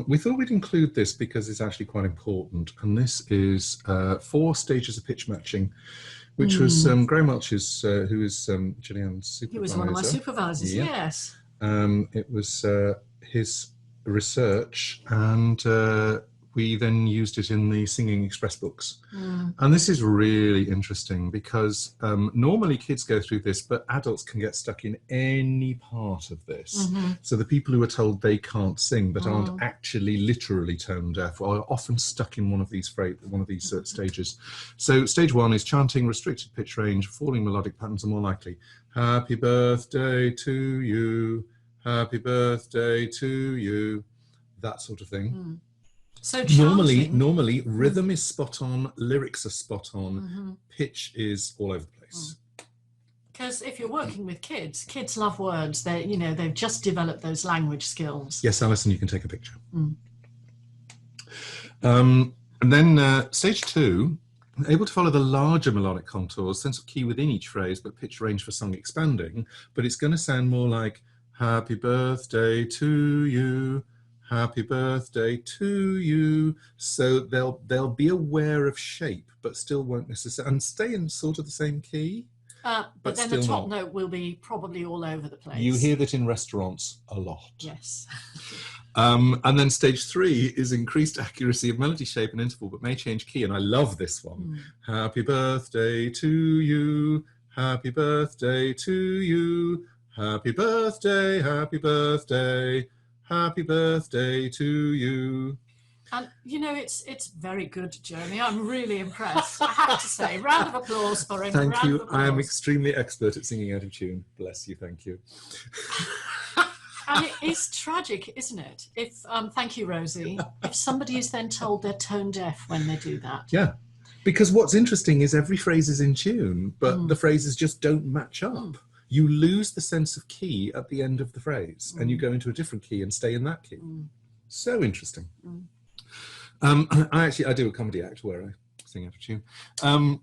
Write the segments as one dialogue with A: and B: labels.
A: We thought we'd include this because it's actually quite important, and this is 4 stages of pitch matching, which was Graham Welch's, who is Gillyanne's supervisor.
B: He was one of my supervisors,
A: yeah.
B: Yes.
A: It was his research, and we then used it in the Singing Express books. And this is really interesting because normally kids go through this, but adults can get stuck in any part of this. So the people who are told they can't sing but aren't actually literally tone deaf are often stuck in one of these stages. So stage 1 is chanting, restricted pitch range, falling melodic patterns are more likely. Happy birthday to you, happy birthday to you, that sort of thing.
B: So
A: normally rhythm is spot on, lyrics are spot on, pitch is all over the place.
B: Because if you're working with kids love words. They've just developed those language skills.
A: Yes, Alison, you can take a picture. And then stage 2, able to follow the larger melodic contours, sense of key within each phrase, but pitch range for song expanding. But it's going to sound more like happy birthday to you, happy birthday to you. So they'll be aware of shape, but still won't necessarily, and stay in sort of the same key.
B: But then the top note will be probably all over the place.
A: You hear that in restaurants a lot.
B: Yes.
A: And then stage 3 is increased accuracy of melody, shape and interval, but may change key. And I love this one. Happy birthday to you, happy birthday to you, happy birthday, happy birthday, happy birthday to you.
B: And it's very good, Jeremy. I'm really impressed. I have to say, round of applause for him.
A: Thank you. I am extremely expert at singing out of tune. Bless you. Thank you.
B: And it is tragic, isn't it? If thank you, Rosie. If somebody is then told they're tone deaf when they do that.
A: Yeah, because what's interesting is every phrase is in tune, but the phrases just don't match up. You lose the sense of key at the end of the phrase, and you go into a different key and stay in that key. So interesting. I do a comedy act where I sing out of tune. And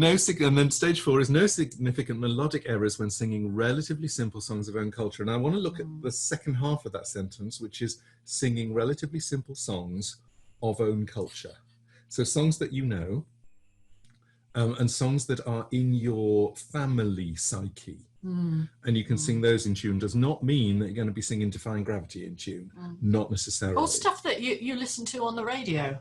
A: then stage 4 is no significant melodic errors when singing relatively simple songs of own culture. And I want to look at the second half of that sentence, which is singing relatively simple songs of own culture. So songs that you know, and songs that are in your family psyche. And you can sing those in tune. Does not mean that you're going to be singing Defying Gravity in tune. Not necessarily.
B: Or stuff that you listen to on the radio.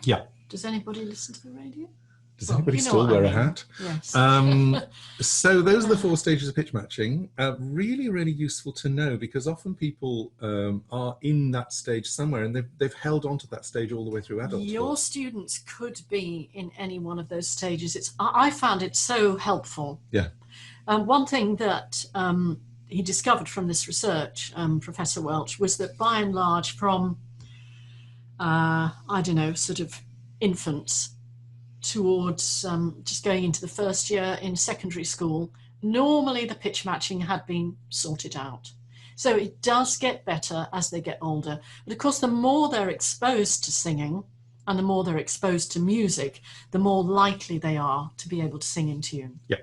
A: Yeah.
B: Does anybody listen to the radio?
A: Does anybody still wear a hat?
B: Yes.
A: So those are the 4 stages of pitch matching. Really, really useful to know, because often people are in that stage somewhere and they've held on to that stage all the way through adulthood.
B: Your students could be in any one of those stages. I found it so helpful.
A: Yeah.
B: One thing that he discovered from this research, Professor Welch, was that by and large from, sort of infants towards just going into the first year in secondary school, normally the pitch matching had been sorted out. So it does get better as they get older. But of course, the more they're exposed to singing and the more they're exposed to music, the more likely they are to be able to sing in tune.
A: Yeah.